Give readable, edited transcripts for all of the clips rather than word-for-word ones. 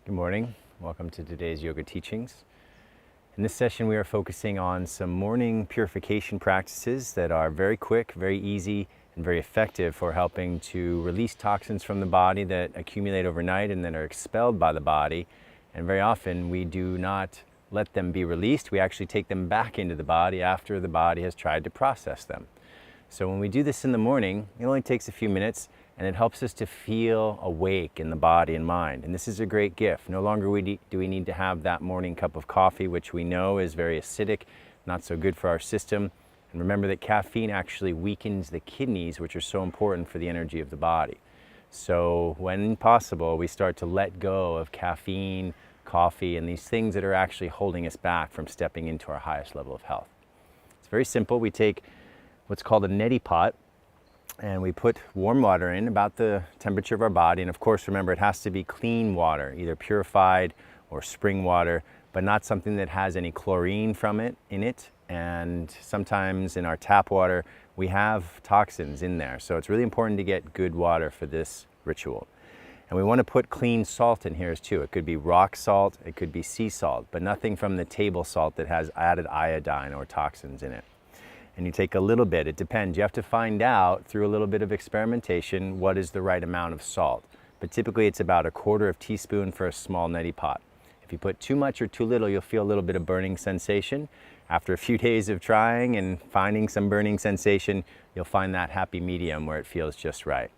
Good morning. Welcome to today's yoga teachings. In this session, we are focusing on some morning purification practices that are very quick, very easy, and very effective for helping to release toxins from the body that accumulate overnight and then are expelled by the body. And very often we do not let them be released. We actually take them back into the body after the body has tried to process them. So when we do this in the morning, it only takes a few minutes, and it helps us to feel awake in the body and mind. And this is a great gift. No longer do we need to have that morning cup of coffee, which we know is very acidic, not so good for our system. And remember that caffeine actually weakens the kidneys, which are so important for the energy of the body. So when possible, we start to let go of caffeine, coffee, and these things that are actually holding us back from stepping into our highest level of health. It's very simple. We take what's called a neti pot, and we put warm water in about the temperature of our body. And of course, remember, it has to be clean water, either purified or spring water, but not something that has any chlorine in it. And sometimes in our tap water, we have toxins in there. So it's really important to get good water for this ritual. And we want to put clean salt in here too. It could be rock salt, it could be sea salt, but nothing from the table salt that has added iodine or toxins in it. And you take a little bit, it depends. You have to find out through a little bit of experimentation what is the right amount of salt. But typically it's about 1/4 teaspoon for a small neti pot. If you put too much or too little, you'll feel a little bit of burning sensation. After a few days of trying and finding some burning sensation, you'll find that happy medium where it feels just right.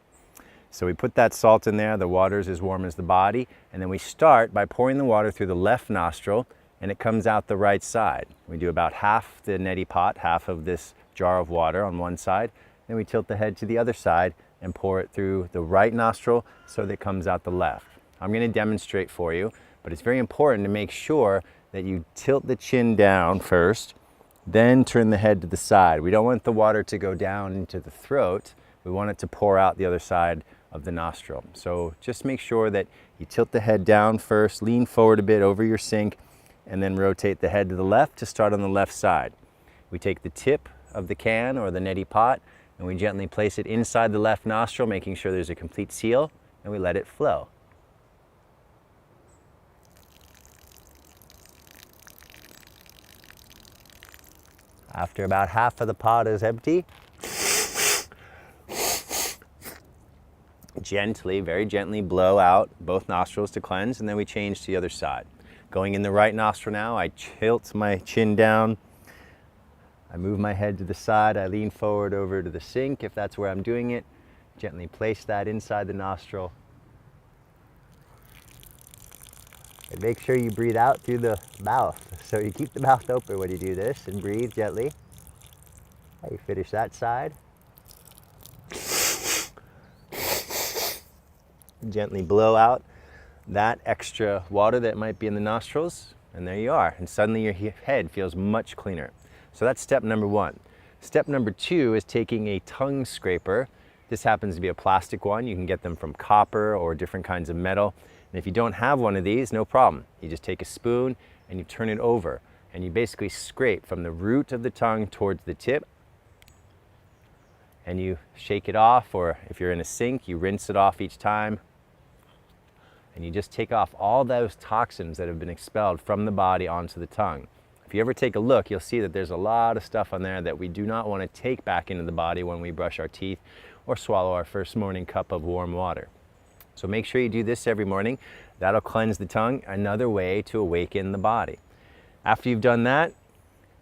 So we put that salt in there, the water's as warm as the body, and then we start by pouring the water through the left nostril, and it comes out the right side. We do about half the neti pot, half of this jar of water on one side, then we tilt the head to the other side and pour it through the right nostril so that it comes out the left. I'm going to demonstrate for you, but it's very important to make sure that you tilt the chin down first, then turn the head to the side. We don't want the water to go down into the throat. We want it to pour out the other side of the nostril. So just make sure that you tilt the head down first, lean forward a bit over your sink, and then rotate the head to the left to start on the left side. We take the tip of the can or the neti pot and we gently place it inside the left nostril, making sure there's a complete seal, and we let it flow. After about half of the pot is empty, gently, very gently blow out both nostrils to cleanse, and then we change to the other side. Going in the right nostril now, I tilt my chin down. I move my head to the side. I lean forward over to the sink if that's where I'm doing it. Gently place that inside the nostril. And make sure you breathe out through the mouth. So you keep the mouth open when you do this and breathe gently. You finish that side. Gently blow out that extra water that might be in the nostrils, and there you are. And suddenly your head feels much cleaner. So that's step number one. Step number two is taking a tongue scraper. This happens to be a plastic one. You can get them from copper or different kinds of metal. And if you don't have one of these, no problem. You just take a spoon and you turn it over, and you basically scrape from the root of the tongue towards the tip, and you shake it off, or if you're in a sink, you rinse it off each time. And you just take off all those toxins that have been expelled from the body onto the tongue. If you ever take a look, you'll see that there's a lot of stuff on there that we do not want to take back into the body when we brush our teeth or swallow our first morning cup of warm water. So make sure you do this every morning. That'll cleanse the tongue, another way to awaken the body. After you've done that,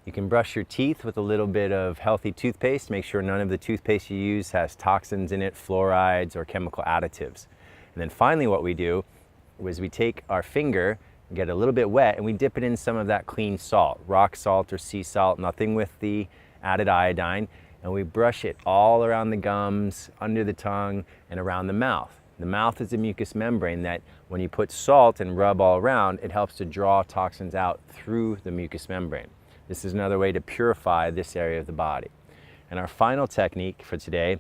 you can brush your teeth with a little bit of healthy toothpaste. Make sure none of the toothpaste you use has toxins in it, fluorides, or chemical additives. And then finally what we do is we take our finger, get a little bit wet, and we dip it in some of that clean salt, rock salt or sea salt, nothing with the added iodine, and we brush it all around the gums, under the tongue, and around the mouth. The mouth is a mucous membrane that when you put salt and rub all around, it helps to draw toxins out through the mucous membrane. This is another way to purify this area of the body. And our final technique for today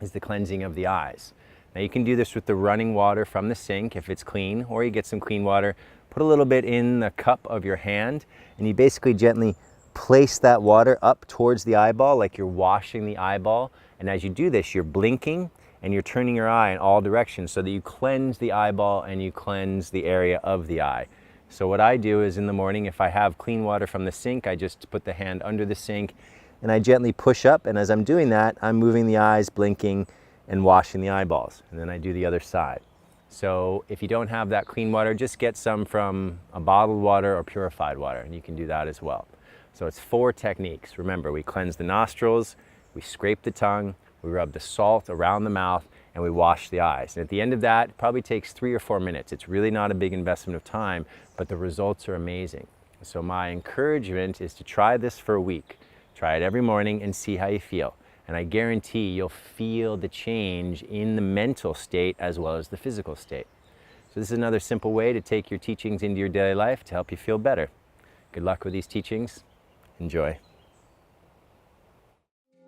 is the cleansing of the eyes. Now you can do this with the running water from the sink if it's clean, or you get some clean water, put a little bit in the cup of your hand, and you basically gently place that water up towards the eyeball like you're washing the eyeball. And as you do this, you're blinking and you're turning your eye in all directions so that you cleanse the eyeball and you cleanse the area of the eye. So what I do is in the morning, if I have clean water from the sink, I just put the hand under the sink and I gently push up, and as I'm doing that, I'm moving the eyes, blinking, and washing the eyeballs. And then I do the other side. So if you don't have that clean water, just get some from a bottled water or purified water, and you can do that as well. So it's 4 techniques. Remember, we cleanse the nostrils, we scrape the tongue, we rub the salt around the mouth, and we wash the eyes. And at the end of that, it probably takes 3 or 4 minutes. It's really not a big investment of time, but the results are amazing. So my encouragement is to try this for a week. Try it every morning and see how you feel. And I guarantee you'll feel the change in the mental state as well as the physical state. So this is another simple way to take your teachings into your daily life to help you feel better. Good luck with these teachings. Enjoy.